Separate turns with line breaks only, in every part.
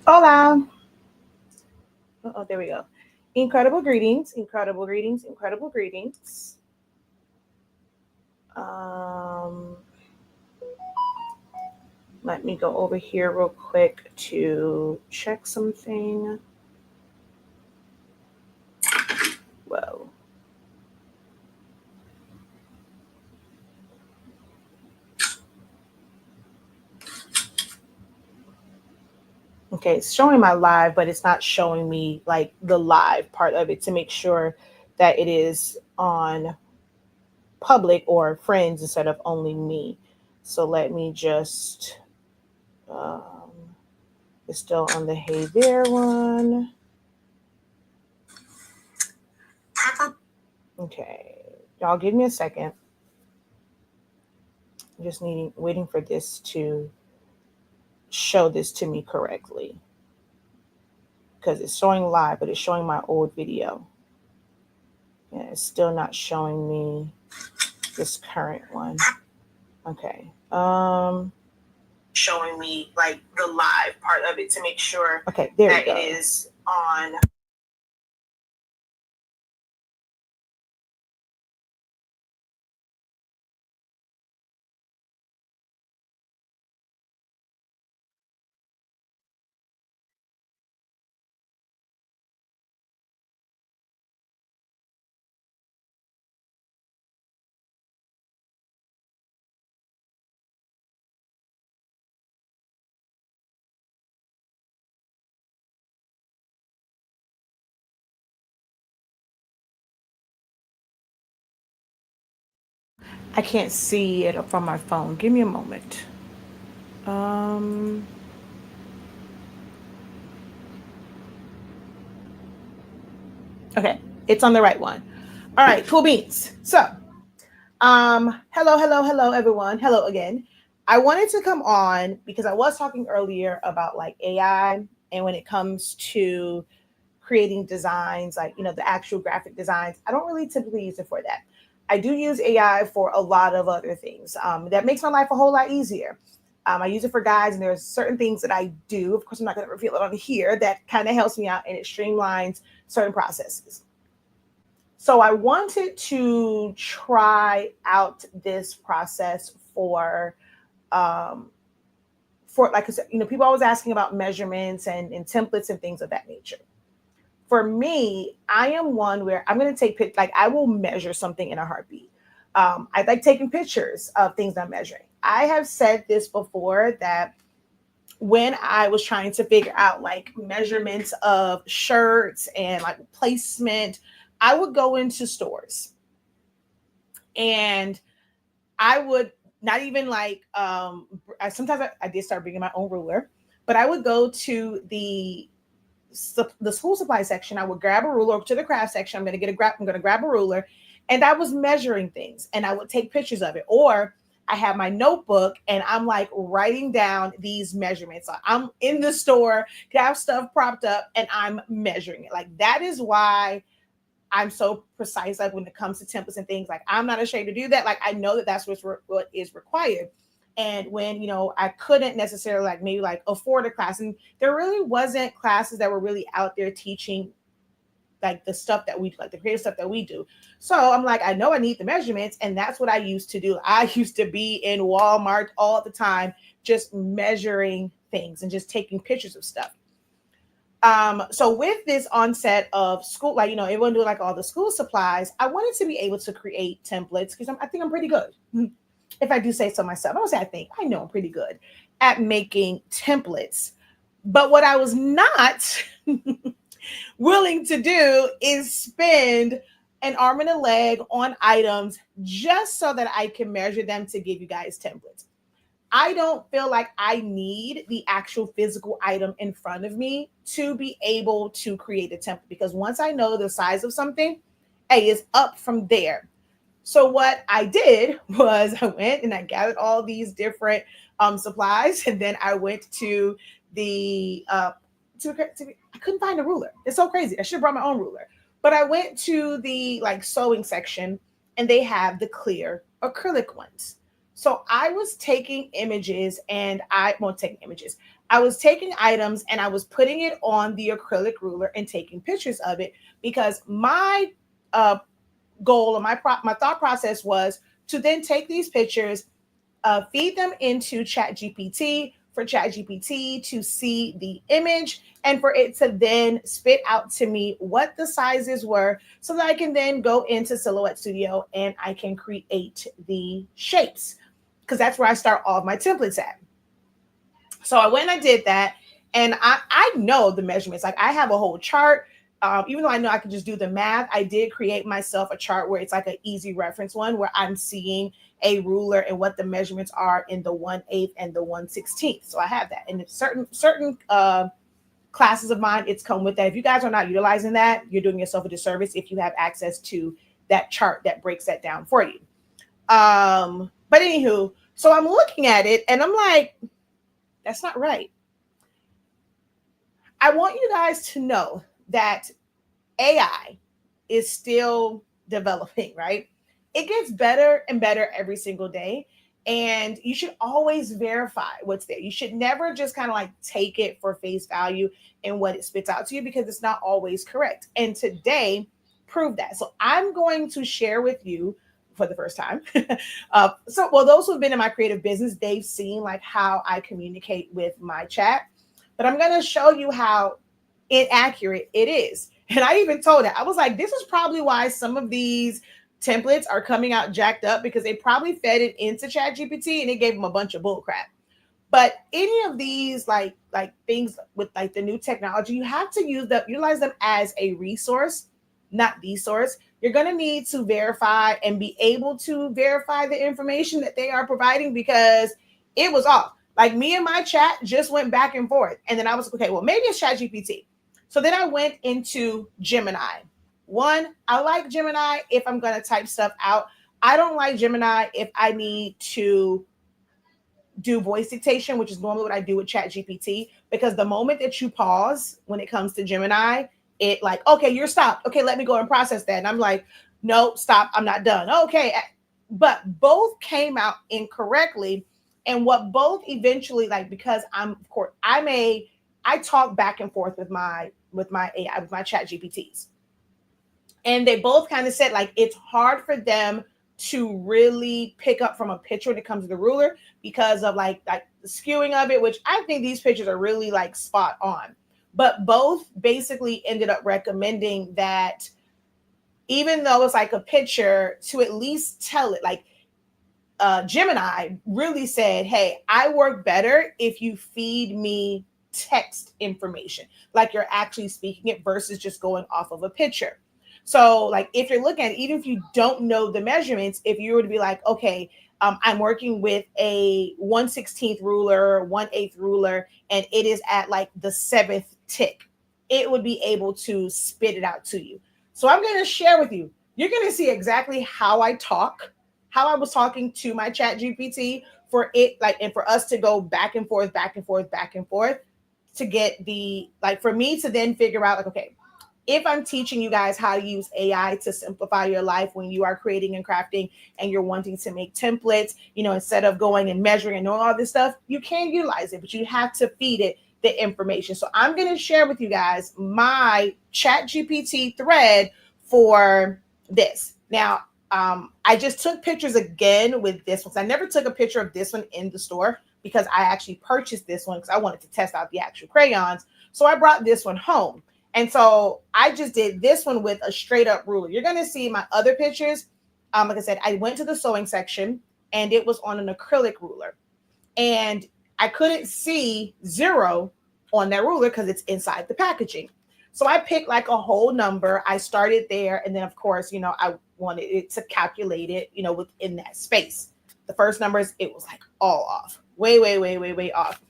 Hola. Oh, there we go. Incredible greetings, incredible greetings, incredible greetings. Um, Let me go over here real quick to check something. Whoa. Okay, it's showing my live, but it's not showing me like the live part of it to make sure that it is on public or friends instead of only me. So let me just, um, it's still on the Hey There one. Okay, y'all give me a second. I'm just waiting for this to show this to me correctly because it's showing live, but it's showing my old video. Yeah, it's still not showing me this current one. Okay. Showing me like the live part of it to make sure okay, there that it is on. I can't see it from my phone. Give me a moment. Um, okay, it's on the right one. All right, cool beans. So, hello, everyone. Hello again. I wanted to come on because I was talking earlier about like AI and when it comes to creating designs, like, the actual graphic designs, I don't really typically use it for that. I do use AI for a lot of other things. That makes my life a whole lot easier. I use it for guides, and there's certain things that I do. Of course, I'm not going to reveal it on here. That kind of helps me out and it streamlines certain processes. So I wanted to try out this process um, for like I said, people always asking about measurements and templates and things of that nature. For me, I am one where I'm going to like I will measure something in a heartbeat. I like taking pictures of things I'm measuring. I have said this before that when I was trying to figure out like measurements of shirts and like placement, I would go into stores and I would not even like sometimes I did start bringing my own ruler, but I would go to the school supply section. I would grab a ruler to the craft section. I'm going to grab a ruler, and I was measuring things, and I would take pictures of it. Or I have my notebook, and I'm like writing down these measurements. So I'm in the store, have stuff propped up, and I'm measuring it. Like that is why I'm so precise. Like when it comes to templates and things, like I'm not ashamed to do that. Like I know that that's what is required. And when I couldn't necessarily like maybe like afford a class, and there really wasn't classes that were really out there teaching like the stuff that we do, like the creative stuff that we do. So I'm like, I know I need the measurements, and that's what I used to do. I used to be in Walmart all the time, just measuring things and just taking pictures of stuff. So with this onset of school, like everyone doing like all the school supplies, I wanted to be able to create templates because I think I'm pretty good. If I do say so myself, I don't say I know I'm pretty good at making templates. But what I was not willing to do is spend an arm and a leg on items just so that I can measure them to give you guys templates. I don't feel like I need the actual physical item in front of me to be able to create a template because once I know the size of something, A is up from there. So what I did was I went and I gathered all these different supplies, and then I went to the I couldn't find a ruler. It's so crazy. I should have brought my own ruler, but I went to the like sewing section, and they have the clear acrylic ones. So I was taking images and I won't take images. I was taking items and I was putting it on the acrylic ruler and taking pictures of it because my uh, goal or my thought process was to then take these pictures, feed them into Chat GPT for Chat GPT to see the image and for it to then spit out to me what the sizes were so that I can then go into Silhouette Studio and I can create the shapes because that's where I start all of my templates at. So I went and I did that, and I know the measurements. Like I have a whole chart. Even though I know I can just do the math, I did create myself a chart where it's like an easy reference one where I'm seeing a ruler and what the measurements are in the 1/8 and the 1/16. So I have that. And certain classes of mine, it's come with that. If you guys are not utilizing that, you're doing yourself a disservice if you have access to that chart that breaks that down for you. But anywho, so I'm looking at it and I'm like, that's not right. I want you guys to know that AI is still developing, right? It gets better and better every single day. And you should always verify what's there. You should never just kind of like take it for face value and what it spits out to you because it's not always correct. And today, prove that. So I'm going to share with you for the first time. Well, those who've been in my creative business, they've seen like how I communicate with my chat, but I'm going to show you how inaccurate it is. And I even told it, I was like, this is probably why some of these templates are coming out jacked up because they probably fed it into Chat GPT and it gave them a bunch of bull crap. But any of these like things with like the new technology, you have to utilize them as a resource, not the source. You're going to need to verify and be able to verify the information that they are providing because it was off. Like me and my chat just went back and forth. And then I was like, okay, well, maybe it's Chat GPT. So then I went into Gemini. One, I like Gemini if I'm going to type stuff out. I don't like Gemini if I need to do voice dictation, which is normally what I do with Chat GPT, because the moment that you pause when it comes to Gemini, it like, okay, you're stopped. Okay, let me go and process that. And I'm like, no, stop. I'm not done. Okay. But both came out incorrectly. And what both eventually, like, because I'm, of course, I talk back and forth with my AI, with my Chat GPTs. And they both kind of said like it's hard for them to really pick up from a picture when it comes to the ruler because of like the skewing of it, which I think these pictures are really like spot on. But both basically ended up recommending that even though it's like a picture, to at least tell it like Gemini really said, hey, I work better if you feed me text information, like you're actually speaking it versus just going off of a picture. So like if you're looking at it, even if you don't know the measurements, if you were to be like, okay, I'm working with a 1/16 ruler, 1/8 ruler, and it is at like the 7th tick, it would be able to spit it out to you. So I'm going to share with you. You're going to see exactly how I talk, how I was talking to my Chat GPT for it, like, and for us to go back and forth, back and forth, back and forth to get the, like, for me to then figure out, like, okay, if I'm teaching you guys how to use AI to simplify your life when you are creating and crafting and you're wanting to make templates, instead of going and measuring and knowing all this stuff, you can utilize it, but you have to feed it the information. So I'm going to share with you guys my Chat GPT thread for this. Now, I just took pictures again with this one. I never took a picture of this one in the store because I actually purchased this one because I wanted to test out the actual crayons. So I brought this one home. And so I just did this one with a straight up ruler. You're going to see my other pictures. Like I said, I went to the sewing section and it was on an acrylic ruler. And I couldn't see 0 on that ruler because it's inside the packaging. So I picked like a whole number. I started there. And then, of course, I wanted it to calculate it, within that space. The first numbers, it was like all off. Way, way, way, way, way off.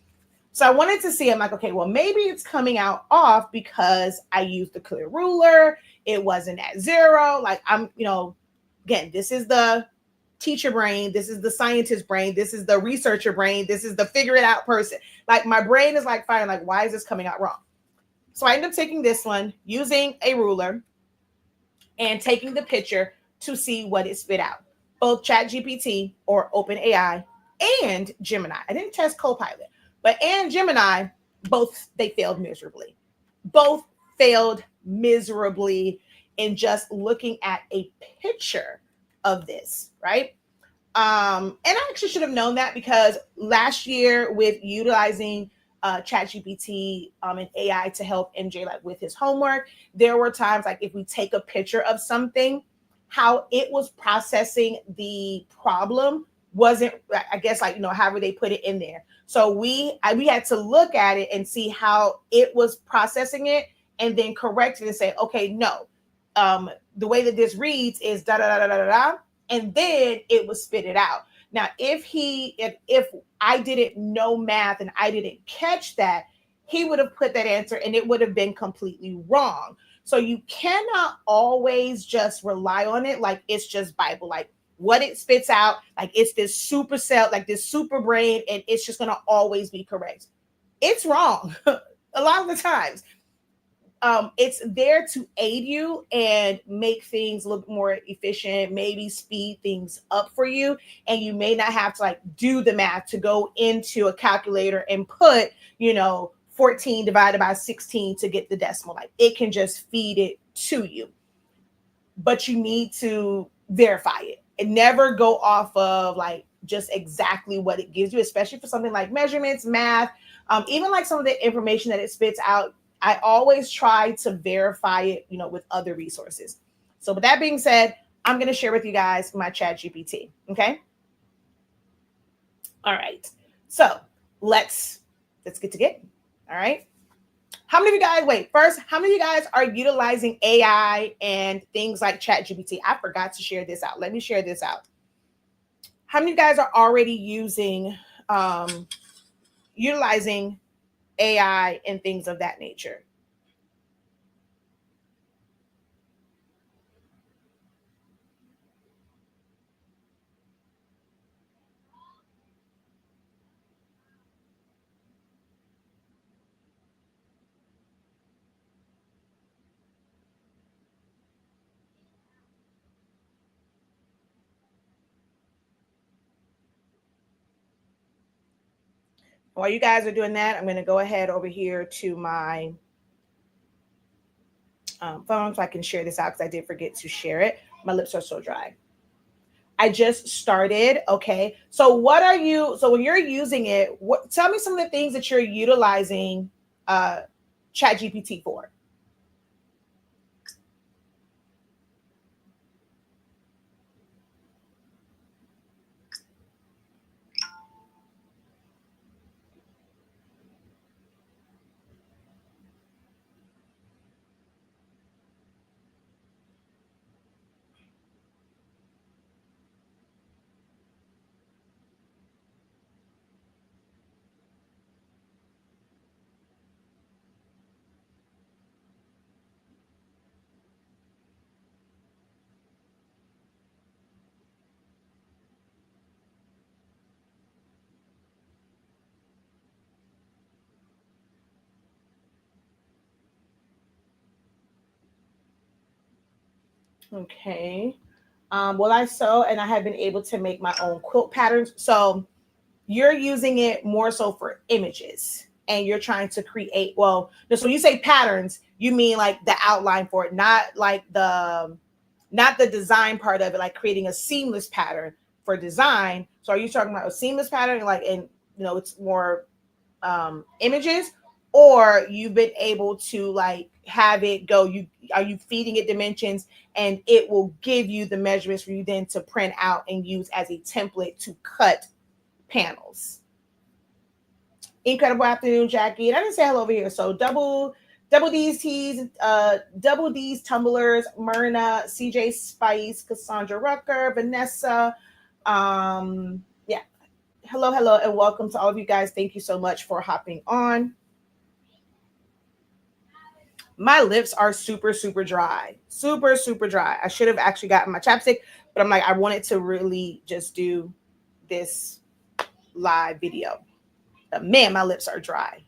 So I wanted to see, I'm like, okay, well, maybe it's coming out off because I used the clear ruler. It wasn't at 0. Like I'm, again, this is the teacher brain. This is the scientist brain. This is the researcher brain. This is the figure it out person. Like my brain is like fine. Like, why is this coming out wrong? So I ended up taking this one, using a ruler and taking the picture to see what it spit out. both Chat GPT or OpenAI and Gemini. I didn't test Copilot, but and Gemini, both they failed miserably. Both failed miserably in just looking at a picture of this, right? And I actually should have known that because last year with utilizing ChatGPT and AI to help MJ like with his homework, there were times like if we take a picture of something, how it was processing the problem wasn't, I guess, like, however they put it in there. So we had to look at it and see how it was processing it and then correct it and say, okay, no, the way that this reads is da da da da da da, and then it was spit it out. Now, if I didn't know math and I didn't catch that, he would have put that answer and it would have been completely wrong. So you cannot always just rely on it like it's just Bible, like what it spits out, like it's this super cell, like this super brain, and it's just gonna always be correct. It's wrong a lot of the times. It's there to aid you and make things look more efficient, maybe speed things up for you. And you may not have to like do the math to go into a calculator and put, 14 divided by 16 to get the decimal. Like it can just feed it to you. But you need to verify it and never go off of like just exactly what it gives you, especially for something like measurements, math, even like some of the information that it spits out. I always try to verify it, with other resources. So with that being said, I'm going to share with you guys my Chat GPT. Okay. All right. So let's get to it. All right. How many of you guys, how many of you guys are utilizing AI and things like Chat GPT? I forgot to share this out. Let me share this out. How many of you guys are already utilizing AI and things of that nature? While you guys are doing that, I'm going to go ahead over here to my phone so I can share this out because I did forget to share it. My lips are so dry. I just started. Okay. So when you're using it, tell me some of the things that you're utilizing Chat GPT for. Okay. Well, I sew and I have been able to make my own quilt patterns. So you're using it more so for images and you're trying to create, well, so when you say patterns, you mean like the outline for it, not the design part of it, like creating a seamless pattern for design. So are you talking about a seamless pattern, like, and it's more images, or you've been able to like have it go, are you feeding it dimensions and it will give you the measurements for you then to print out and use as a template to cut panels? Incredible afternoon, Jackie. And I didn't say hello over here. So double D's teas, double D's tumblers, Myrna, CJ Spice, Cassandra Rucker, Vanessa. Yeah. Hello, and welcome to all of you guys. Thank you so much for hopping on. My lips are super, super dry. Super, super dry. I should have actually gotten my chapstick, but I'm like, I wanted to really just do this live video. Man, my lips are dry.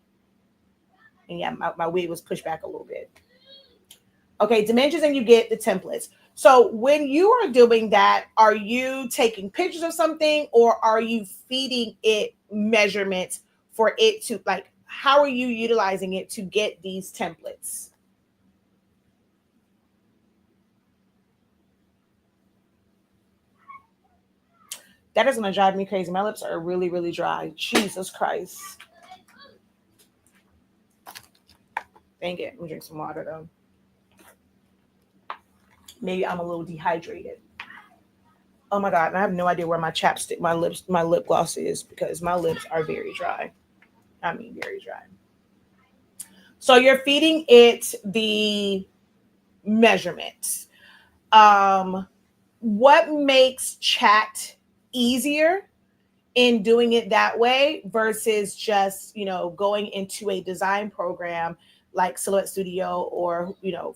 And yeah, my wig was pushed back a little bit. Okay, dimensions, and you get the templates. So when you are doing that, are you taking pictures of something or are you feeding it measurements for it to like, how are you utilizing it to get these templates? That is going to drive me crazy. My lips are really, really dry. Jesus Christ. Dang it. Let me drink some water though. Maybe I'm a little dehydrated. Oh my God. And I have no idea where my chapstick, my lip gloss is because my lips are very dry. I mean, very dry. So you're feeding it the measurements. What makes chat easier in doing it that way versus just, going into a design program like Silhouette Studio or,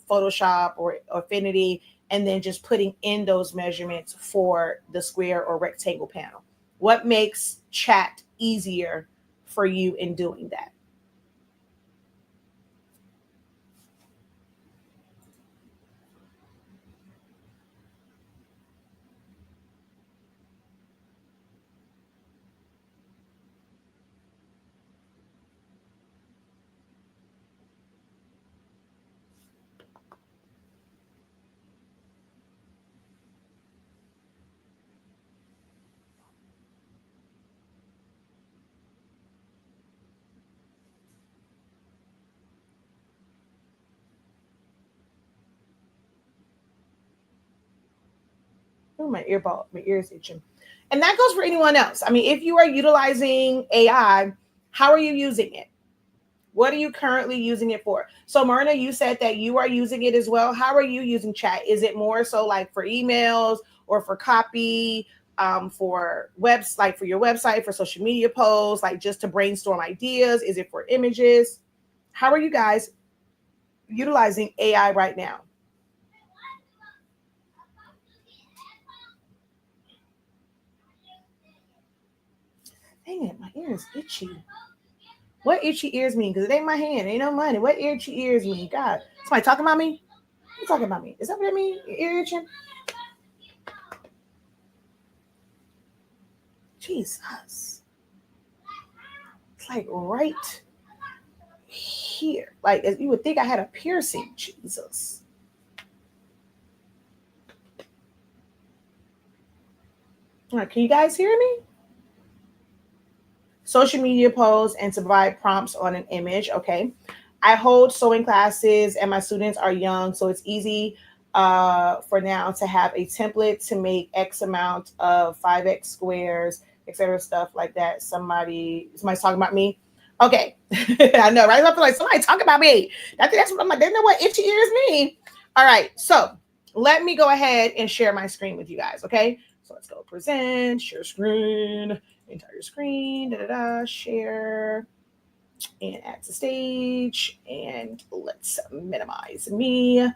Photoshop or Affinity, and then just putting in those measurements for the square or rectangle panel? What makes chat easier for you in doing that? Oh, my ears itching. And that goes for anyone else. I mean, if you are utilizing AI, how are you using it? What are you currently using it for? So, Myrna, you said that you are using it as well. How are you using chat? Is it more so like for emails or for copy, for webs, like for your website, for social media posts, like just to brainstorm ideas? Is it for images? How are you guys utilizing AI right now? Dang it, my ear is itchy. What itchy ears mean? Because it ain't my hand, ain't no money. What itchy ears mean? God, somebody talking about me? You talking about me? Is that what I mean? Your ear itching? Jesus. It's like right here. Like you would think I had a piercing. Jesus. All right, can you guys hear me? Social media posts and to provide prompts on an image. Okay. I hold sewing classes and my students are young, so it's easy for now to have a template to make X amount of 5X squares, etc. Stuff like that. Somebody's talking about me. Okay. I know, right? I feel like somebody talking about me. That's what I'm like. They know what itchy ears mean. All right. So let me go ahead and share my screen with you guys. Okay. So let's go present, share screen, entire screen, share, and add to stage. And let's minimize me,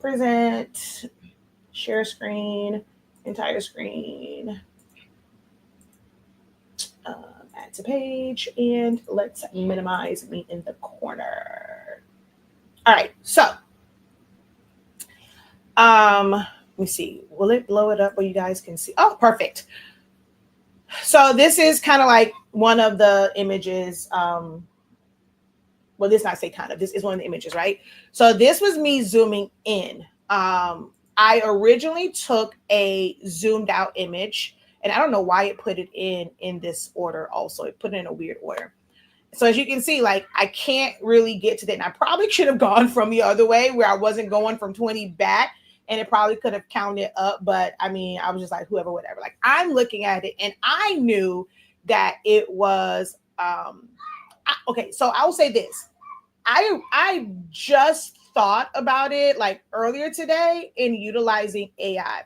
present, share screen, entire screen, add to page, and let's minimize me in the corner. All right, so let me see. Will it blow it up where you guys can see? Oh, perfect. So this is kind of like one of the images. Well, this not say kind of. This is one of the images, right? So this was me zooming in. I originally took a zoomed out image, and I don't know why it put it in this order. Also, it put it in a weird order. So as you can see, like I can't really get to that. And I probably should have gone from the other way where I wasn't going from 20 back, and it probably could have counted up. But I mean, I was just like, whoever, whatever. Like I'm looking at it, and I knew that it was okay. So I will say this: I just thought about it like earlier today in utilizing AI.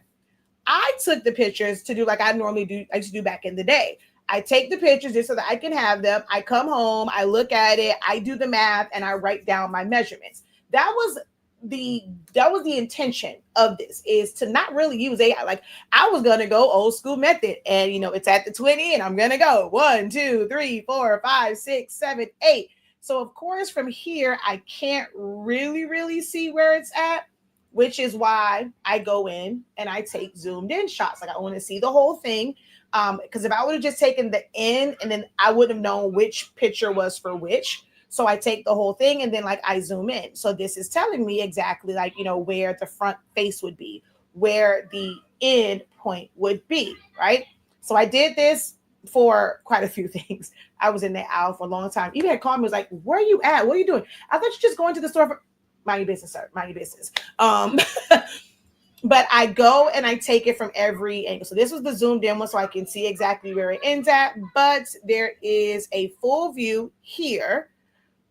I took the pictures to do like I normally do, I used to do back in the day. I take the pictures just so that I can have them. I come home, I look at it, I do the math, and I write down my measurements. That was the intention of this, is to not really use AI. Like I was gonna go old school method, and it's at the 20, and I'm gonna go 1, 2, 3, 4, 5, 6, 7, 8. So of course from here I can't really see where it's at. which is why I go in and I take zoomed in shots. Like I want to see the whole thing. Because if I would have just taken the end and then I wouldn't have known which picture was for which. So I take the whole thing and then like I zoom in. So this is telling me exactly like, where the front face would be, where the end point would be, right? So I did this for quite a few things. I was in the aisle for a long time. Even had called me, was like, where are you at? What are you doing? I thought you just going to the store for mind your business, sir. Mind your business. But I go and I take it from every angle. So this was the zoomed in one so I can see exactly where it ends at. But there is a full view here.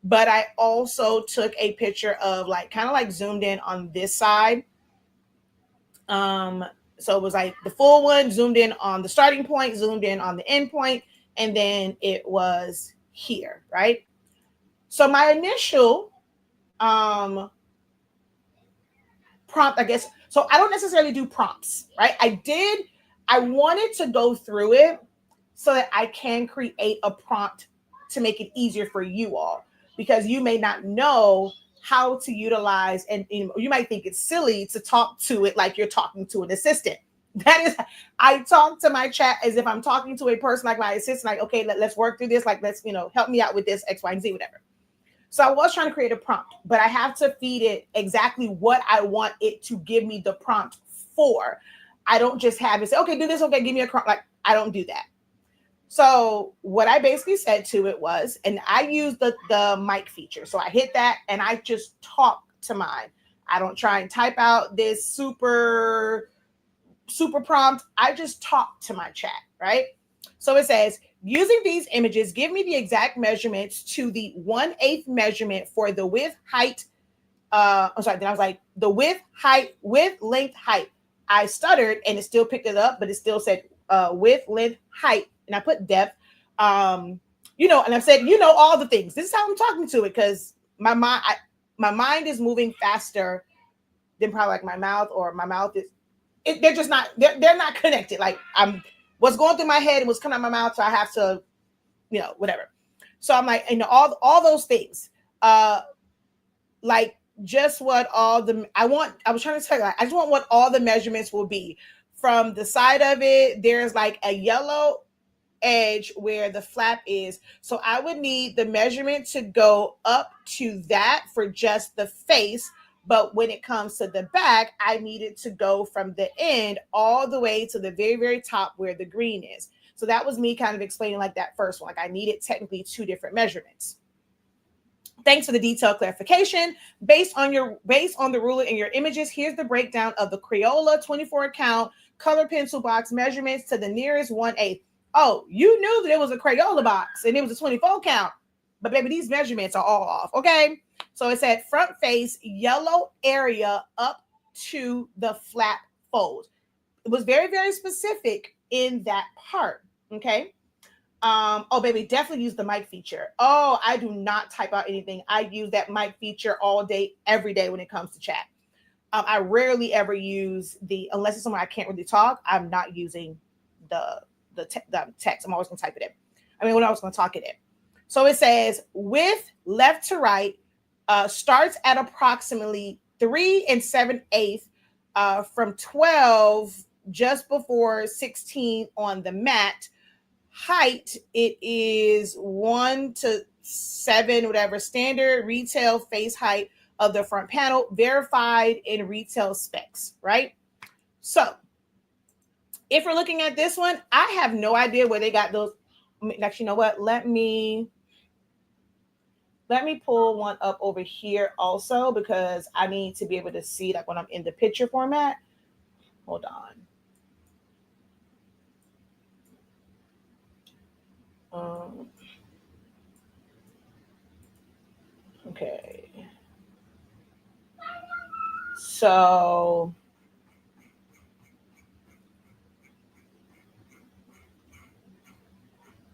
But I also took a picture of like kind of like zoomed in on this side. So it was like the full one, zoomed in on the starting point, zoomed in on the end point, and then it was here, right? So my initial prompt, I guess, so I don't necessarily do prompts, right? I wanted to go through it so that I can create a prompt to make it easier for you all, because you may not know how to utilize, and you might think it's silly to talk to it like you're talking to an assistant. That is, I talk to my chat as if I'm talking to a person, like my assistant, like, okay, let's work through this. Like, let's, help me out with this, X, Y, and Z, whatever. So I was trying to create a prompt, but I have to feed it exactly what I want it to give me the prompt for. I don't just have it say, okay, do this. Okay, give me a prompt. Like, I don't do that. So what I basically said to it was, and I used the mic feature. So I hit that and I just talk to mine. I don't try and type out this super prompt. I just talk to my chat, right? So it says, using these images, give me the exact measurements to the 1/8 measurement for the width, height. I'm sorry. Then I was like, the width, length, height. I stuttered and it still picked it up, but it still said width, length, height. And I put depth, and I said, all the things. This is how I'm talking to it, because my mind is moving faster than probably like my mouth, or my mouth is. They're just not. They're not connected. Like what's going through my head and what's coming out of my mouth, so I have to, whatever. So I'm like, all those things, like just what all the I was trying to tell you, like, I just want what all the measurements will be. From the side of it, there's like a yellow edge where the flap is. So I would need the measurement to go up to that for just the face. But when it comes to the back, I need it to go from the end all the way to the very, very top where the green is. So that was me kind of explaining like that first one. Like I needed technically two different measurements. Thanks for the detailed clarification. Based on the ruler in your images, here's the breakdown of the Crayola 24 count color pencil box measurements to the nearest 1/8. Oh, you knew that it was a Crayola box and it was a 24 count, but baby, these measurements are all off. Okay. So it said front face, yellow area up to the flap fold. It was very, very specific in that part. Okay. Oh, baby, definitely use the mic feature. Oh, I do not type out anything. I use that mic feature all day, every day when it comes to chat. I rarely ever use unless it's someone I can't really talk, I'm not using the text. I'm always going to type it in. When I was going to talk it in. So it says width left to right starts at approximately 3 7/8 from 12 just before 16 on the mat. Height, it is 1 to 7, whatever, standard retail face height of the front panel, verified in retail specs, right? So if we're looking at this one, I have no idea where they got those. Actually, you know what? Let me pull one up over here also, because I need to be able to see like when I'm in the picture format. Hold on. Okay. So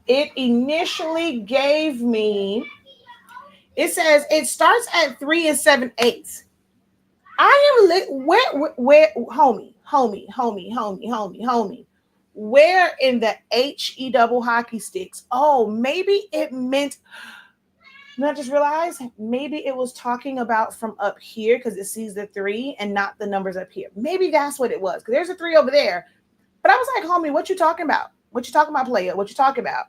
it initially gave me, it says it starts at 3 7/8. I am where homie. Where in the HE double hockey sticks? Oh, maybe it meant And I just realized maybe it was talking about from up here because it sees the 3 and not the numbers up here. Maybe that's what it was, because there's a 3 over there. But I was like, homie, what you talking about? What you talking about, player? What you talking about?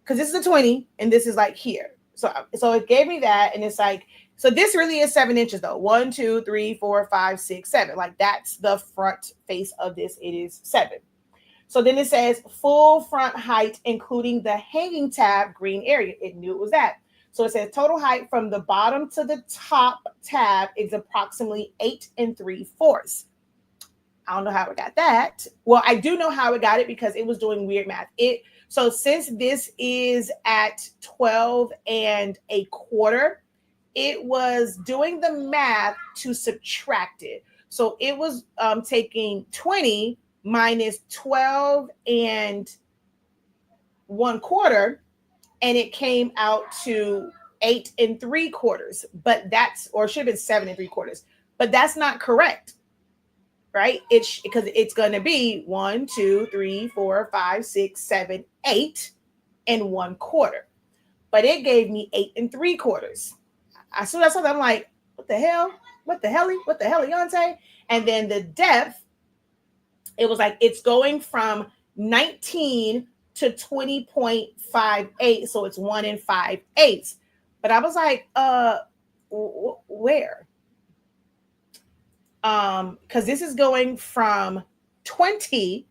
Because this is a 20 and this is like here. So it gave me that, and it's like, so this really is 7 inches though. 1, 2, 3, 4, 5, 6, 7. Like that's the front face of this. It is 7. So then it says full front height, including the hanging tab green area. It knew it was that. So it says total height from the bottom to the top tab is approximately 8 3/4. I don't know how it got that. Well, I do know how it got it because it was doing weird math. So since this is at 12 1/4, it was doing the math to subtract it. So it was taking 20 minus 12 1/4, and it came out to 8 3/4. But that's, or it should have been 7 3/4. But that's not correct, right? It's because it's going to be 1, 2, 3, 4, 5, 6, 7, 8 1/4. But it gave me 8 3/4. As soon as I saw that, I'm like, what the hell? What the hell? What the hell, Yonte? And then the depth, it was like it's going from 19 to 20.58. So it's 1 5/8. But I was like, where? Because this is going from 20.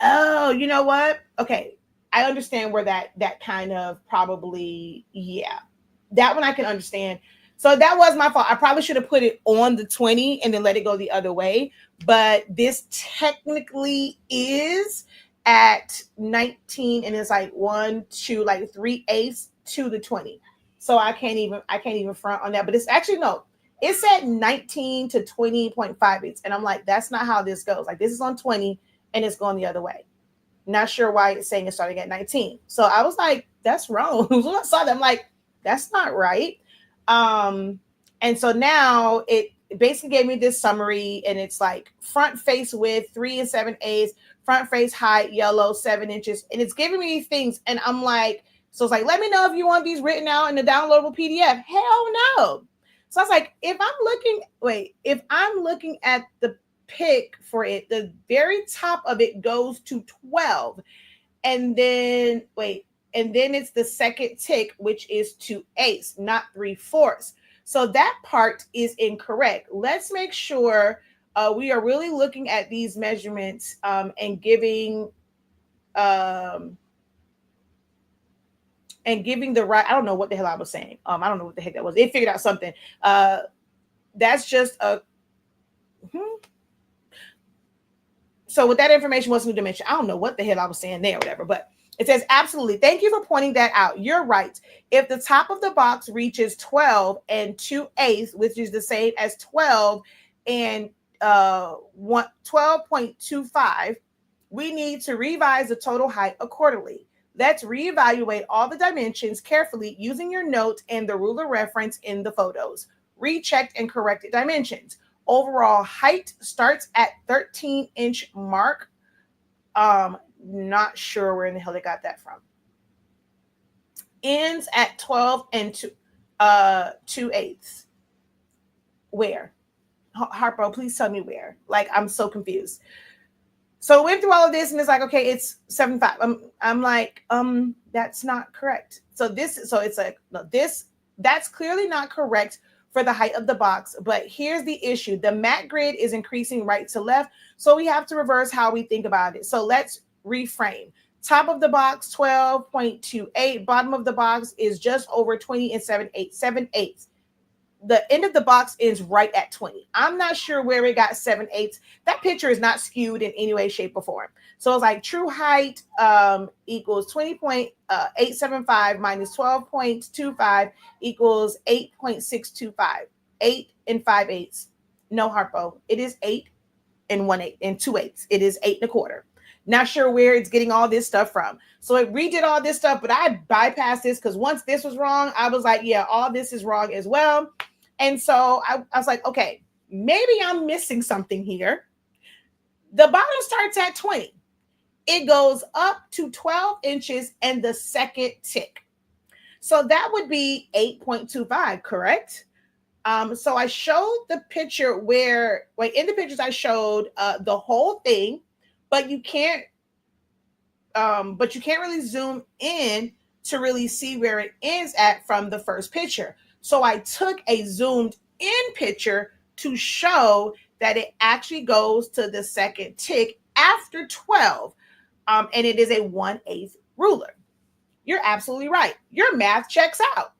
Oh, you know what? Okay. I understand where that kind of probably, yeah. That one I can understand. So that was my fault. I probably should have put it on the 20 and then let it go the other way. But this technically is at 19, and it's like 1, 2, like 3/8 to the 20. So I can't even front on that. But it's actually, no, it said 19 to 20.58. And I'm like, that's not how this goes. Like this is on 20 and it's going the other way. Not sure why it's saying it's starting at 19. So I was like, that's wrong. When I saw that, I'm like, that's not right. And so now it basically gave me this summary, and it's like front face width 3 7/8, front face height yellow 7 inches, and it's giving me these things, and I'm like, so it's like, let me know if you want these written out in the downloadable PDF. Hell no. So I was like, if I'm looking at the pick for it, the very top of it goes to 12, and then it's the second tick, which is 2/8, not 3/4. So that part is incorrect. Let's make sure we are really looking at these measurements and giving the right. I don't know what the hell I was saying. I don't know what the heck that was. It figured out something. That's just a. So with that information, what's new dimension? I don't know what the hell I was saying there or whatever, but it says, absolutely. Thank you for pointing that out. You're right. If the top of the box reaches 12 2/8, which is the same as 12 and 12.25, we need to revise the total height accordingly. Let's reevaluate all the dimensions carefully using your note and the ruler reference in the photos. Rechecked and corrected dimensions. Overall height starts at 13-inch mark. Not sure where in the hell they got that from. Ends at 12 2/8. Where? Harpo, please tell me where. Like, I'm so confused. So we went through all of this, and it's like, okay, it's 7.5. I'm like, that's not correct. That's clearly not correct for the height of the box. But here's the issue. The mat grid is increasing right to left. So we have to reverse how we think about it. So let's reframe. Top of the box, 12.28. Bottom of the box is just over 20 7/8. The end of the box is right at 20. I'm not sure where it got 7/8. That picture is not skewed in any way, shape, or form. So it's like true height equals 20.875 minus 12.25 equals 8.625. 8 5/8. No, Harpo. It is 8 1/8 and 2/8. It is 8 1/4. Not sure where it's getting all this stuff from. So it redid all this stuff, but I bypassed this because once this was wrong, I was like, yeah, all this is wrong as well. And so I was like, okay, maybe I'm missing something here. The bottom starts at 20. It goes up to 12 inches and the second tick. So that would be 8.25, correct? So I showed the picture where, like in the pictures, I showed the whole thing, but you can't really zoom in to really see where it ends at from the first picture. So I took a zoomed in picture to show that it actually goes to the second tick after 12. And it is a 1/8 ruler. You're absolutely right. Your math checks out.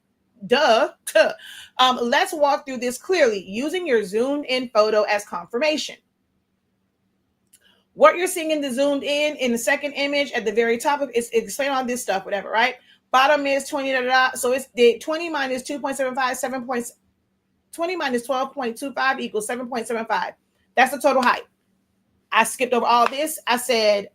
Duh. Let's walk through this clearly using your zoomed in photo as confirmation. What you're seeing in the zoomed in the second image at the very top of it's explain all this stuff, whatever, right? Bottom is 20, so it's the 20 minus 2.75, 20 minus 12.25 equals 7.75. That's the total height. I skipped over all this. I said,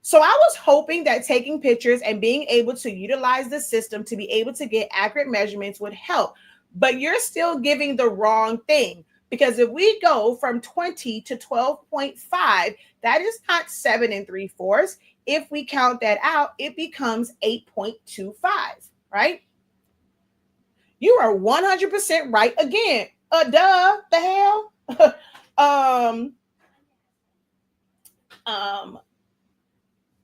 so I was hoping that taking pictures and being able to utilize the system to be able to get accurate measurements would help. But you're still giving the wrong thing. Because if we go from 20 to 12.5, that is not 7 3/4. If we count that out, it becomes 8.25, right? You are 100% right again. Duh, the hell?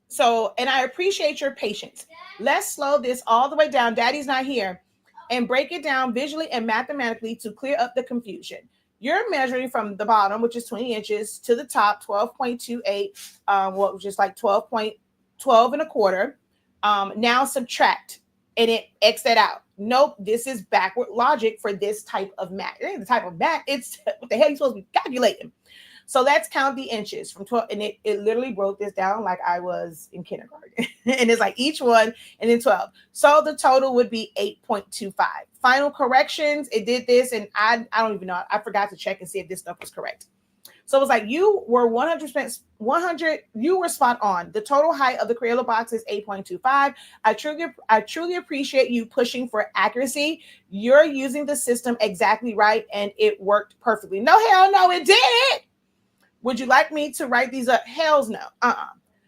So, and I appreciate your patience. Let's slow this all the way down. Daddy's not here. And break it down visually and mathematically to clear up the confusion. You're measuring from the bottom, which is 20 inches, to the top, 12.28, which is like 12 and a quarter. Now subtract, and it X that out. Nope, this is backward logic for this type of math. It ain't the type of math. It's what the hell you supposed to be calculating. So let's count the inches from 12. And it literally broke this down like I was in kindergarten. And it's like each one and then 12. So the total would be 8.25. Final corrections. It did this. And I don't even know. I forgot to check and see if this stuff was correct. So it was like you were 100%, you were spot on. The total height of the Crayola box is 8.25. I truly appreciate you pushing for accuracy. You're using the system exactly right, and it worked perfectly. No, hell no, it did. Would you like me to write these up? Hells no.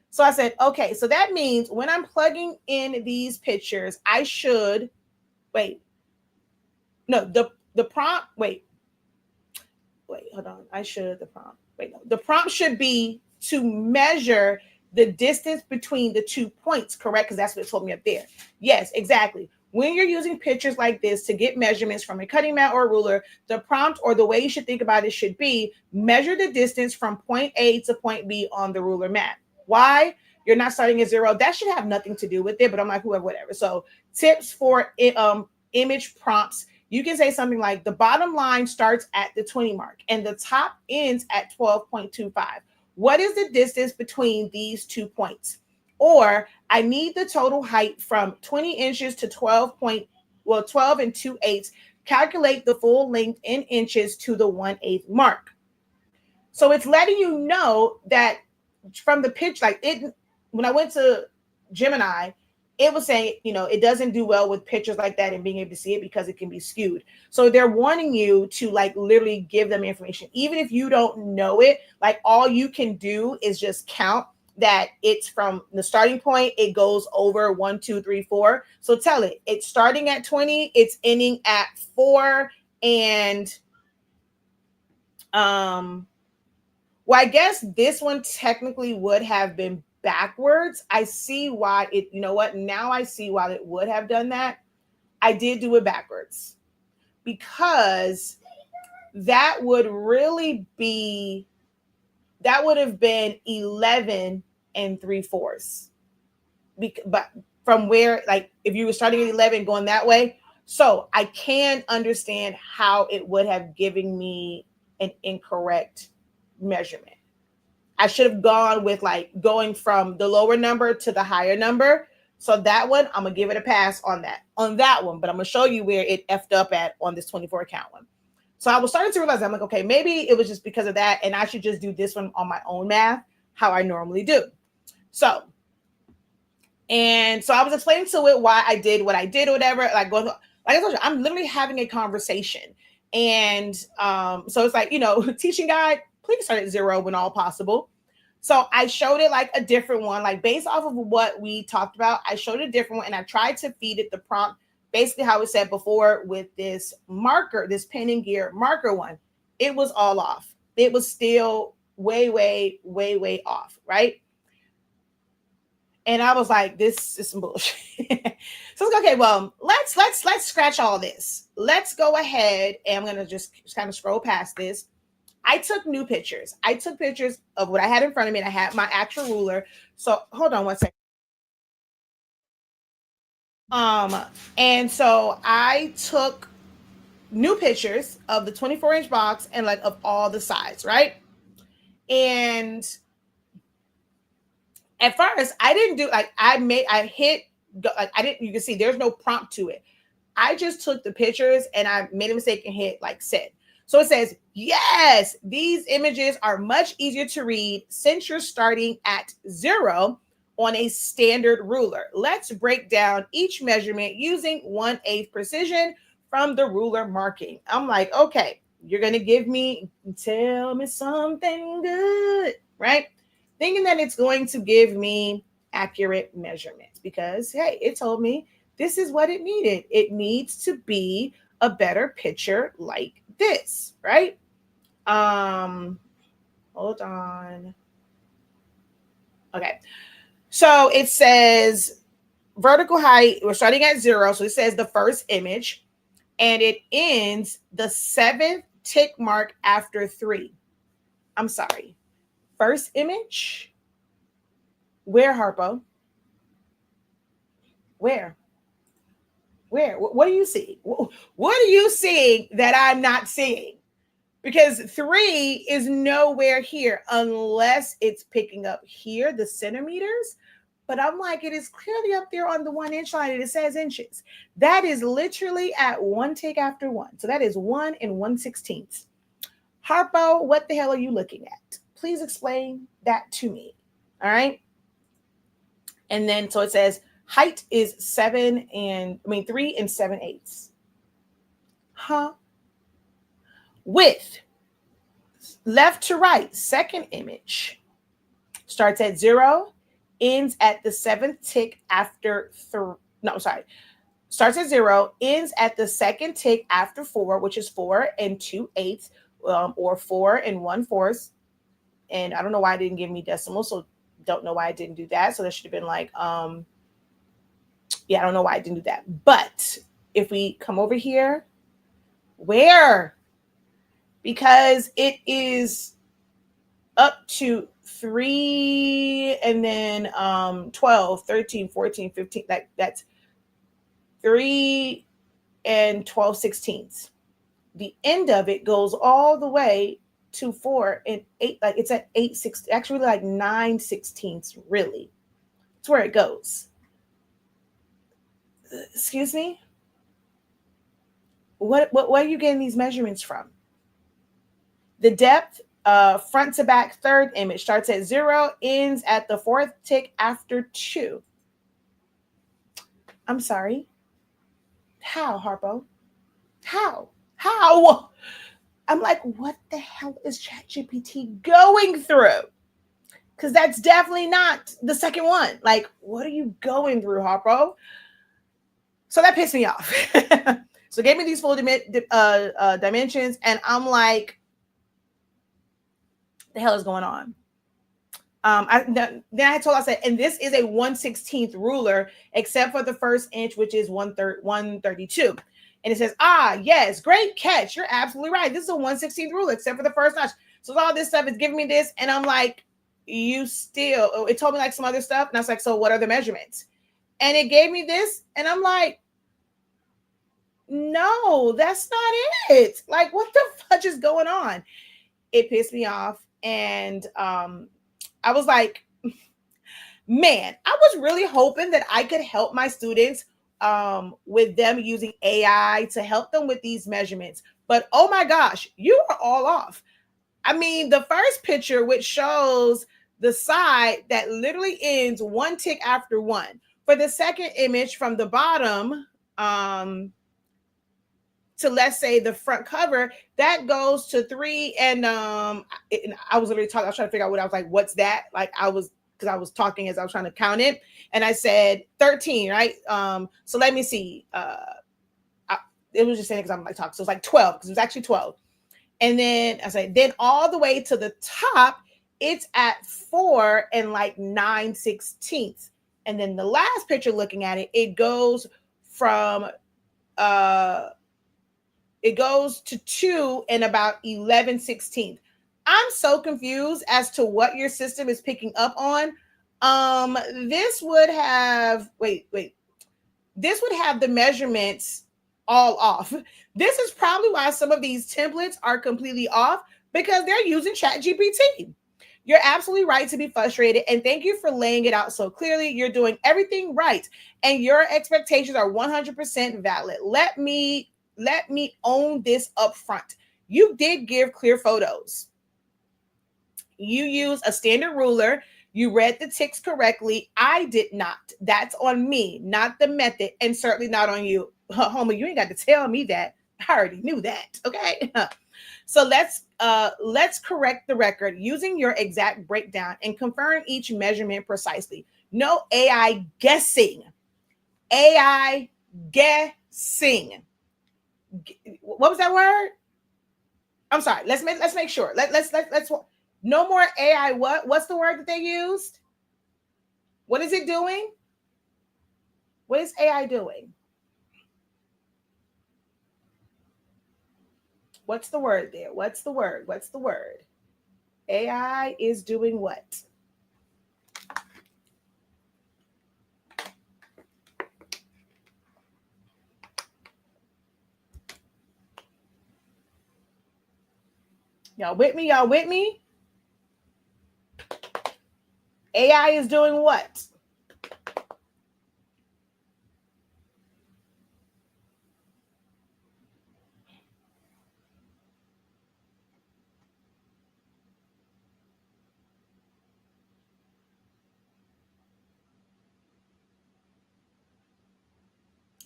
So I said, okay, so that means when I'm plugging in these pictures, I should, the prompt, hold on. The prompt should be to measure the distance between the 2 points, correct? Because that's what it told me up there. Yes, exactly. When you're using pictures like this to get measurements from a cutting mat or a ruler, the prompt or the way you should think about it should be measure the distance from point A to point B on the ruler mat. Why? You're not starting at 0. That should have nothing to do with it, but I'm like, whatever. So tips for image prompts. You can say something like the bottom line starts at the 20 mark and the top ends at 12.25. What is the distance between these 2 points? Or I need the total height from 20 inches to 12 and 2/8. Calculate the full length in inches to the 1/8 mark. So it's letting you know that from the pitch, like it, when I went to Gemini, it was saying, it doesn't do well with pictures like that and being able to see it because it can be skewed. So they're wanting you to like literally give them information. Even if you don't know it, like all you can do is just count that it's from the starting point, it goes over 1, 2, 3, 4. So tell it, it's starting at 20, it's ending at 4. And I guess this one technically would have been backwards. I see why it, now I see why it would have done that. I did do it backwards because that would have been 11 3/4. But from where, like if you were starting at 11 going that way, so I can understand how it would have given me an incorrect measurement. I should have gone with like going from the lower number to the higher number. So that one, I'm gonna give it a pass on that one, but I'm gonna show you where it effed up at on this 24 account one. So I was starting to realize, I'm like, okay, maybe it was just because of that, and I should just do this one on my own math, how I normally do. So I was explaining to it why I did what I did or whatever. Like I told you, I'm literally having a conversation. And so it's like, teaching guide, please start at 0 when all possible. So I showed it like a different one, like based off of what we talked about. I showed a different one and I tried to feed it the prompt, basically how it said before with this marker, this pen and gear marker one. It was all off. It was still way off, right? And I was like, this is some bullshit. So it's okay. Well, let's scratch all this. Let's go ahead and I'm gonna just kind of scroll past this. I took new pictures. I took pictures of what I had in front of me, and I had my actual ruler. So hold on one second. And so I took new pictures of the 24-inch box and like of all the sides, right? And at first, I didn't do like I hit like I didn't. You can see there's no prompt to it. I just took the pictures and I made a mistake and hit like send. So it says, yes, these images are much easier to read since you're starting at 0 on a standard ruler. Let's break down each measurement using 1/8 precision from the ruler marking. I'm like, okay, you're going to tell me something good, right? Thinking that it's going to give me accurate measurements because, hey, it told me this is what it needed. It needs to be a better picture like this, right? Hold on. Okay. So it says vertical height, we're starting at 0. So it says the first image and it ends the 7th tick mark after 3. I'm sorry. First image. Where, Harpo? Where? What do you see? What are you seeing that I'm not seeing? Because 3 is nowhere here unless it's picking up here, the centimeters. But I'm like, it is clearly up there on the 1-inch line and it says inches. That is literally at 1 tick after 1. So that is 1 and 1/16. Harpo, what the hell are you looking at? Please explain that to me. All right. And then, so it says height is 3 and 7/8. Huh? Width, left to right, second image, starts at 0, ends at the 7th tick after starts at 0, ends at the second tick after 4, which is 4 and 2/8, or 4 and 1/4. And I don't know why it didn't give me decimals, so don't know why I didn't do that. So that should have been like, I don't know why I didn't do that. But if we come over here, where? Because it is up to 3 and then 12, 13, 14, 15. That's 3 and 12/16. The end of it goes all the way to 4 and 8. Like it's at 8/16, actually like 9/16, really. It's where it goes. Excuse me? What are you getting these measurements from? The depth, front to back, third image, starts at 0, ends at the 4th tick after 2. I'm sorry. How, Harpo? How? I'm like, what the hell is Chat GPT going through? Because that's definitely not the second one. Like, what are you going through, Harpo? So that pissed me off. So it gave me these full dimensions, and I'm like, the hell is going on? Then I said, and this is a 1/16 ruler, except for the first inch, which is 132. And it says, yes, great catch. You're absolutely right. This is a 1/16 ruler, except for the first notch. So all this stuff is giving me this. And I'm like, it told me like some other stuff. And I was like, so what are the measurements? And it gave me this. And I'm like, no, that's not it. Like, what the fudge is going on? It pissed me off. And I was like, man, I was really hoping that I could help my students with them using AI to help them with these measurements. But oh my gosh, you are all off. I mean, the first picture, which shows the side that literally ends 1 tick after 1. For the second image from the bottom, to, let's say, the front cover, that goes to 3. And I was literally talking, I was trying to figure out what I was like, what's that? Like because I was talking as I was trying to count it, and I said 13, right? So let me see. It was just saying because I'm like talking, so it's like 12 because it was actually 12. And then I said, then all the way to the top, it's at 4 and like 9/16. And then the last picture, looking at it, it goes from it goes to 2 and about 11/16. I'm so confused as to what your system is picking up on. This would have this would have the measurements all off. This is probably why some of these templates are completely off, because they're using Chat GPT. You're absolutely right to be frustrated, and thank you for laying it out so clearly. You're doing everything right, and your expectations are 100% valid. Let me own this up front. You did give clear photos. You use a standard ruler. You read the ticks correctly. I did not. That's on me, not the method, and certainly not on you. Homer, you ain't got to tell me that. I already knew that. Okay. So let's correct the record using your exact breakdown and confirm each measurement precisely. No AI guessing. AI guessing. What was that word? I'm sorry. Let's make sure. Let's no more AI. What's the word that they used? What is it doing? What is AI doing? What's the word there? What's the word? What's the word? AI is doing what? Y'all with me? Y'all with me? AI is doing what?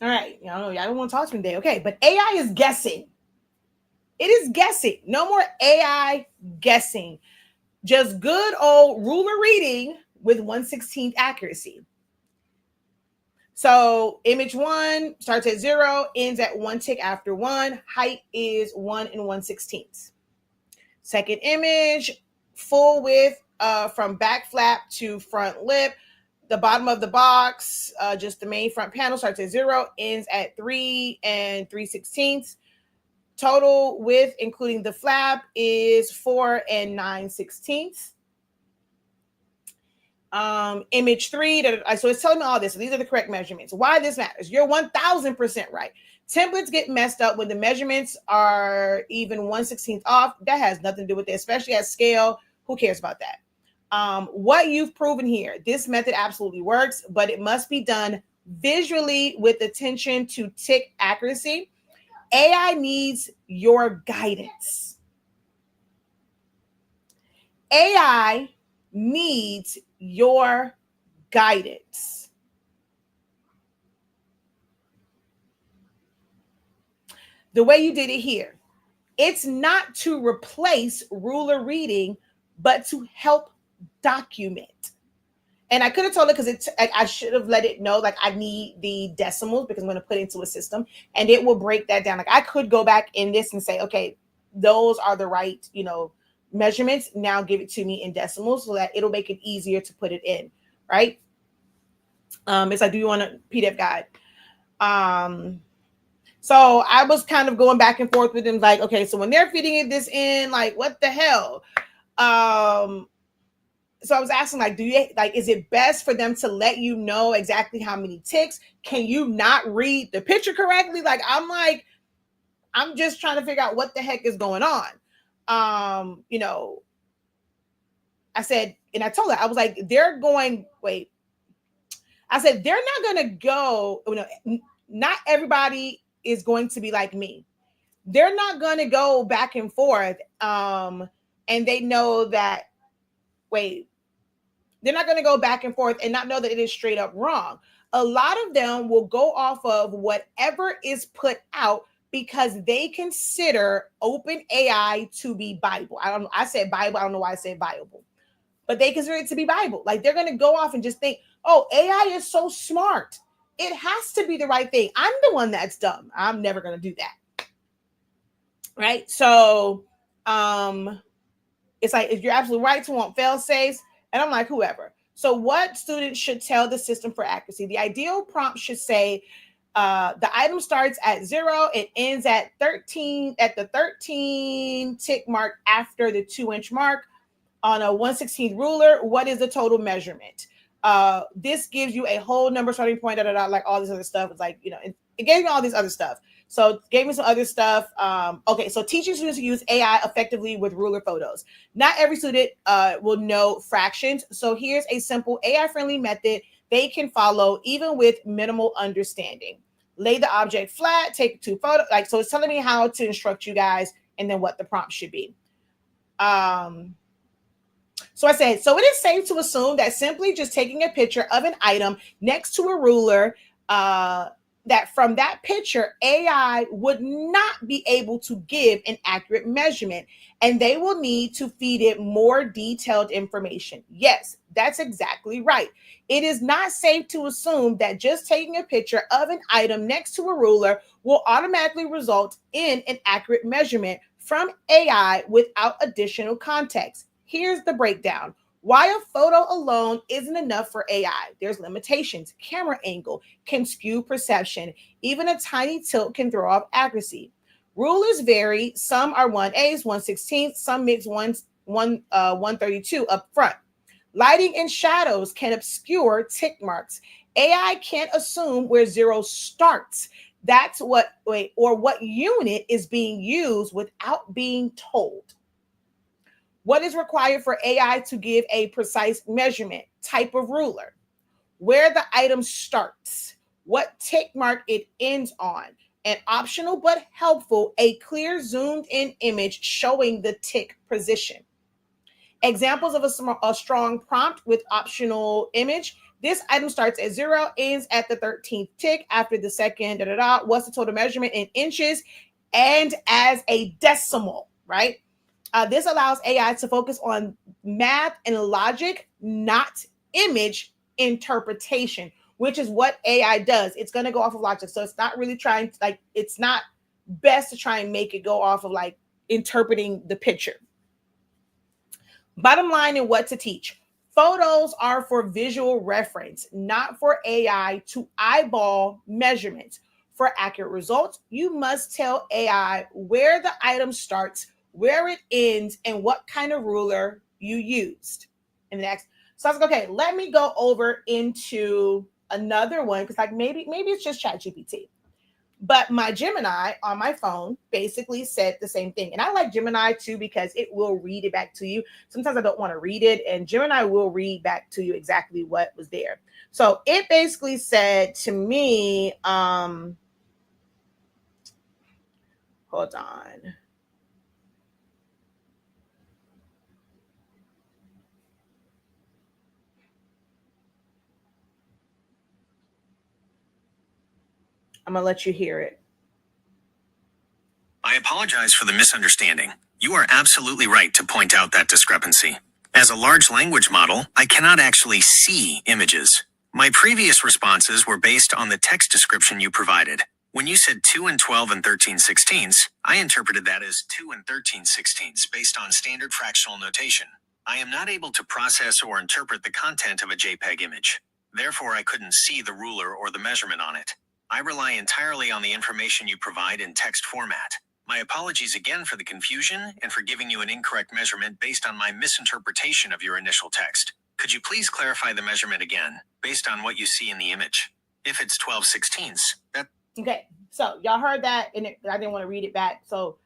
All right, y'all don't want to talk to me today. Okay, but AI is guessing. It is guessing. No more AI guessing. Just good old ruler reading with 1/16 accuracy. So image 1 starts at 0, ends at 1 tick after 1. Height is 1 and 1/16. Second image, full width from back flap to front lip. The bottom of the box, just the main front panel, starts at 0, ends at 3 and 3/16. Total width, including the flap, is 4 and 9/16. Image 3, so it's telling me all this. So these are the correct measurements. Why this matters? You're 1000% right. Templates get messed up when the measurements are even 1/16 off. That has nothing to do with it, especially at scale. Who cares about that? What you've proven here, this method absolutely works, but it must be done visually with attention to tick accuracy. AI needs your guidance. AI needs your guidance. The way you did it here, it's not to replace ruler reading, but to help document. And I could have told it because I should have let it know, like, I need the decimals because I'm going to put it into a system and it will break that down. Like, I could go back in this and say, okay, those are the right, measurements. Now give it to me in decimals so that it'll make it easier to put it in, right? It's like, do you want a PDF guide? So I was kind of going back and forth with them, like, okay, so when they're feeding this in, like, what the hell? So I was asking, like, is it best for them to let you know exactly how many ticks? Can you not read the picture correctly? I'm just trying to figure out what the heck is going on. I said, and I told her, I was like, I said, they're not going to go, not everybody is going to be like me. They're not going to go back and forth. And they know that, they're not going to go back and forth and not know that it is straight up wrong. A lot of them will go off of whatever is put out because they consider open AI to be Bible. I said Bible. I don't know why I said Bible, but they consider it to be Bible. Like they're going to go off and just think, oh, AI is so smart. It has to be the right thing. I'm the one that's dumb. I'm never going to do that. Right. So it's like, if you're absolutely right to want fail safes, and I'm like, whoever. So what students should tell the system for accuracy? The ideal prompt should say, the item starts at 0, it ends at 13, at the 13 tick mark after the 2-inch mark on a 1/16 ruler. What is the total measurement? This gives you a whole number starting point, like all this other stuff. It's like, it gave me all this other stuff. So it gave me some other stuff. Okay, so teaching students to use AI effectively with ruler photos. Not every student will know fractions. So here's a simple AI-friendly method they can follow even with minimal understanding. Lay the object flat, take 2 photos. So it's telling me how to instruct you guys and then what the prompt should be. So I said, so it is safe to assume that simply just taking a picture of an item next to a ruler, that from that picture, AI would not be able to give an accurate measurement, and they will need to feed it more detailed information. Yes, that's exactly right. It is not safe to assume that just taking a picture of an item next to a ruler will automatically result in an accurate measurement from AI without additional context. Here's the breakdown. Why a photo alone isn't enough for AI. There's limitations. Camera angle can skew perception. Even a tiny tilt can throw off accuracy. Rulers vary. Some are 1/8, 1/16, some mix 1/32 up front. Lighting and shadows can obscure tick marks. AI can't assume where 0 starts. That's what unit is being used without being told. What is required for AI to give a precise measurement? Type of ruler, where the item starts, what tick mark it ends on, and optional but helpful, a clear zoomed in image showing the tick position. Examples of a strong prompt with optional image. This item starts at 0, ends at the 13th tick after the second, What's the total measurement in inches and as a decimal, right? This allows AI to focus on math and logic, not image interpretation, which is what AI does. It's going to go off of logic. So it's not really trying to, it's not best to try and make it go off of interpreting the picture. Bottom line in what to teach. Photos are for visual reference, not for AI to eyeball measurements. For accurate results, you must tell AI where the item starts, where it ends, and what kind of ruler you used. And next, so I was like, okay, let me go over into another one because maybe it's just Chat GPT. But my Gemini on my phone basically said the same thing. And I like Gemini too because it will read it back to you. Sometimes I don't want to read it, and Gemini will read back to you exactly what was there. So it basically said to me, hold on. I'm going to let you hear it.
I apologize for the misunderstanding. You are absolutely right to point out that discrepancy. As a large language model, I cannot actually see images. My previous responses were based on the text description you provided. When you said 2 and 12 and 13/16, I interpreted that as 2 and 13/16 based on standard fractional notation. I am not able to process or interpret the content of a JPEG image. Therefore, I couldn't see the ruler or the measurement on it. I rely entirely on the information you provide in text format. My apologies again for the confusion and for giving you an incorrect measurement based on my misinterpretation of your initial text. Could you please clarify the measurement again, based on what you see in the image? If it's 12/16,
Okay, so y'all heard that, and I didn't want to read it back. So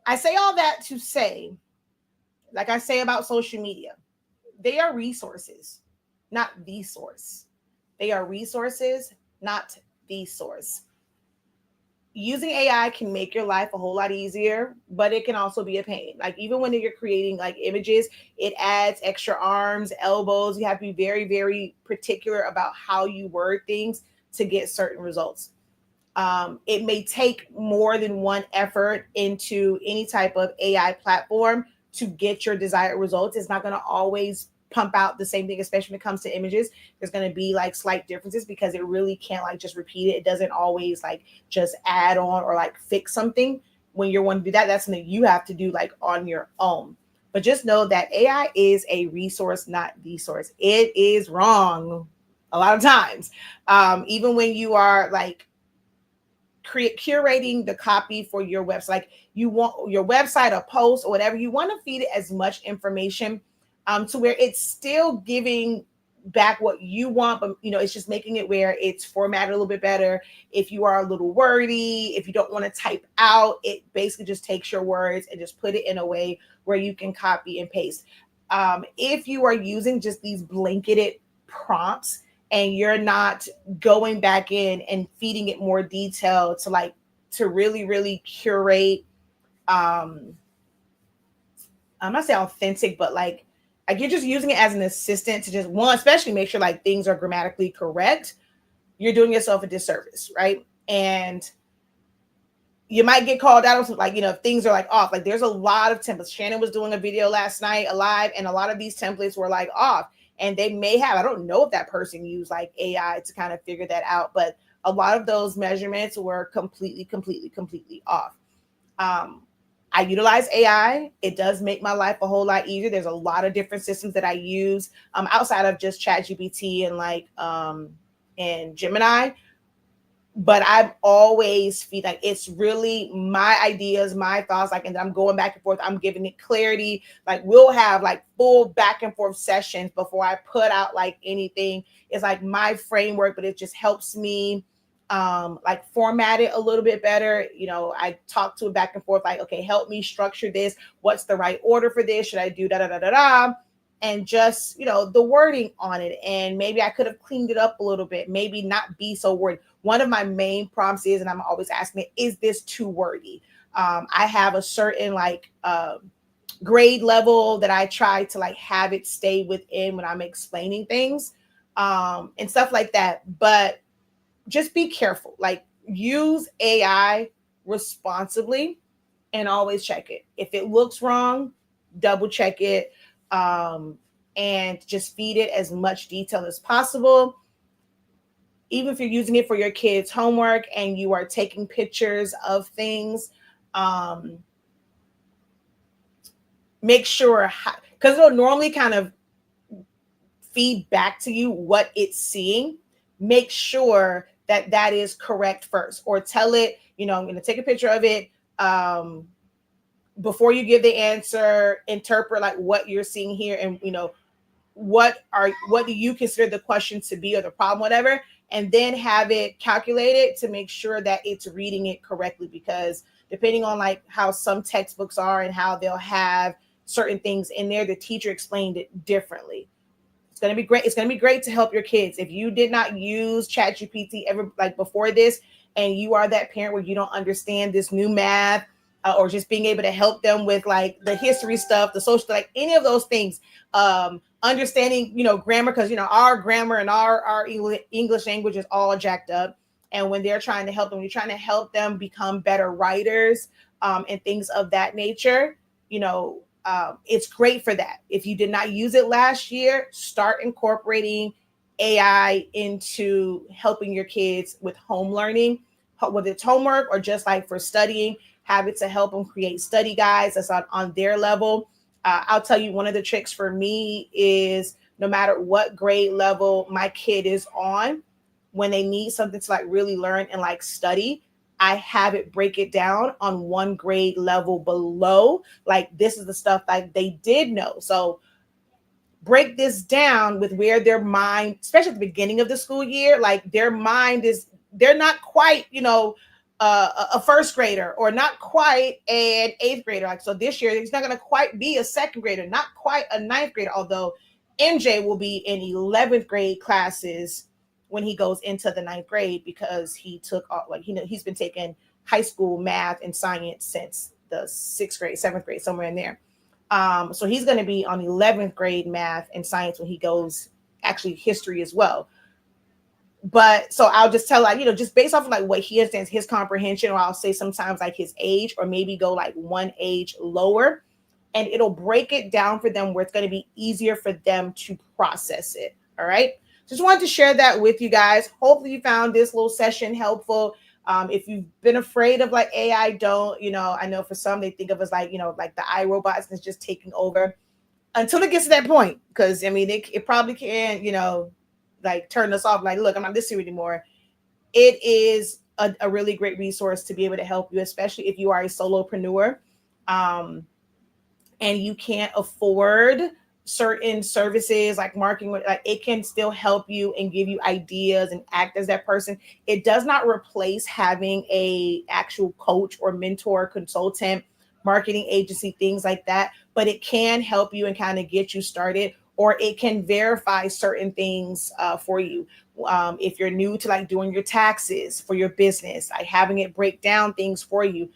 I say all that to say, like I say about social media, they are resources, not the source. They are resources, not the source. Using AI can make your life a whole lot easier, but it can also be a pain. Even when you're creating images, it adds extra arms, elbows. You have to be very, very particular about how you word things to get certain results. It may take more than one effort into any type of AI platform to get your desired results. It's not going to always pump out the same thing, especially when it comes to images. There's going to be like slight differences because it really can't like just repeat it. It doesn't always like just add on or like fix something. When you're wanting to do that, that's something you have to do like on your own. But just know that AI is a resource, not the source. It is wrong a lot of times. Even when you are like curating the copy for your website, like you want your website, a post, or whatever, you want to feed it as much information to where it's still giving back what you want, but it's just making it where it's formatted a little bit better. If you are a little wordy, if you don't want to type out, it basically just takes your words and just put it in a way where you can copy and paste. If you are using just these blanketed prompts and you're not going back in and feeding it more detail to really really curate, I'm not saying authentic, but like you're just using it as an assistant to just one, especially make sure like things are grammatically correct, you're doing yourself a disservice, right? And you might get called out on something like, if things are like off. Like there's a lot of templates. Shannon was doing a video last night live, and a lot of these templates were like off. And they may have, I don't know if that person used like AI to kind of figure that out, but a lot of those measurements were completely off. I utilize AI. It does make my life a whole lot easier. There's a lot of different systems that I use outside of just Chat GPT and Gemini. But I'm always feel like it's really my ideas, my thoughts, like, and I'm going back and forth. I'm giving it clarity. Like we'll have like full back and forth sessions before I put out like anything. It's like my framework, but it just helps me like format it a little bit better. I talk to it back and forth, like, okay, help me structure this. What's the right order for this? Should I do da da da da da? And just the wording on it, and maybe I could have cleaned it up a little bit, maybe not be so wordy. One of my main prompts is, and I'm always asking it, is this too wordy? I have a certain like grade level that I try to like have it stay within when I'm explaining things and stuff like that. But just be careful, like use AI responsibly and always check it. If it looks wrong, double check it, and just feed it as much detail as possible. Even if you're using it for your kids' homework and you are taking pictures of things, make sure, because it'll normally kind of feed back to you what it's seeing. Make sure that that is correct first, or tell it, I'm going to take a picture of it. Before you give the answer, interpret like what you're seeing here, and what do you consider the question to be, or the problem, whatever, and then have it calculated to make sure that it's reading it correctly. Because depending on like how some textbooks are and how they'll have certain things in there, the teacher explained it differently. It's going to be great. It's going to be great to help your kids. If you did not use Chat GPT ever like before this, and you are that parent where you don't understand this new math, or just being able to help them with like the history stuff, the social, like any of those things, understanding, grammar, because, our grammar and our English language is all jacked up. And when they're trying to help them, you're trying to help them become better writers, and things of that nature, it's great for that. If you did not use it last year, start incorporating AI into helping your kids with home learning, whether it's homework or just like for studying. Have it to help them create study guides that's on their level. I'll tell you, one of the tricks for me is, no matter what grade level my kid is on, when they need something to like really learn and like study, I have it break it down on one grade level below. Like, this is the stuff like they did know. So break this down with where their mind, especially at the beginning of the school year, like their mind is, they're not quite, a first grader, or not quite an eighth grader. Like, so this year, he's not going to quite be a second grader, not quite a ninth grader, although MJ will be in 11th grade classes when he goes into the ninth grade, because he took like, he's been taking high school math and science since the sixth grade, seventh grade, somewhere in there. So he's going to be on 11th grade math and science when he goes, actually history as well. But so I'll just tell, like, just based off of like what he understands, his comprehension, or I'll say sometimes like his age, or maybe go like one age lower, and it'll break it down for them where it's going to be easier for them to process it. All right. Just wanted to share that with you guys. Hopefully you found this little session helpful. If you've been afraid of like AI, don't, I know for some they think of us like, like the iRobots is just taking over, until it gets to that point. Because I mean, it probably can, like turn us off. Like, look, I'm not listening anymore. It is a really great resource to be able to help you, especially if you are a solopreneur. And you can't afford certain services like marketing, like it can still help you and give you ideas and act as that person. It does not replace having a actual coach or mentor, consultant, marketing agency, things like that, but it can help you and kind of get you started, or it can verify certain things for you. If you're new to like doing your taxes for your business, like having it break down things for you,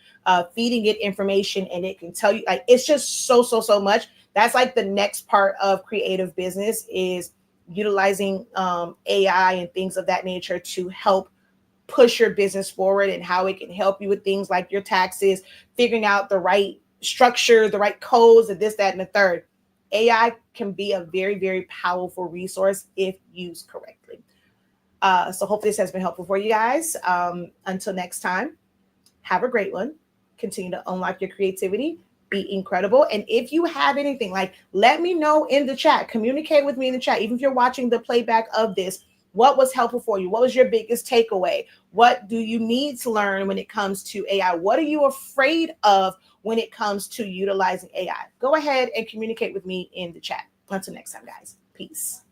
feeding it information, and it can tell you, like, it's just so much. That's like the next part of creative business, is utilizing AI and things of that nature to help push your business forward, and how it can help you with things like your taxes, figuring out the right structure, the right codes, and this, that, and the third. AI can be a very powerful resource if used correctly. So hopefully this has been helpful for you guys. Until next time, have a great one. Continue to unlock your creativity. Be incredible. And if you have anything, like, let me know in the chat. Communicate with me in the chat. Even if you're watching the playback of this, what was helpful for you? What was your biggest takeaway? What do you need to learn when it comes to AI? What are you afraid of when it comes to utilizing AI? Go ahead and communicate with me in the chat. Until next time, guys. Peace.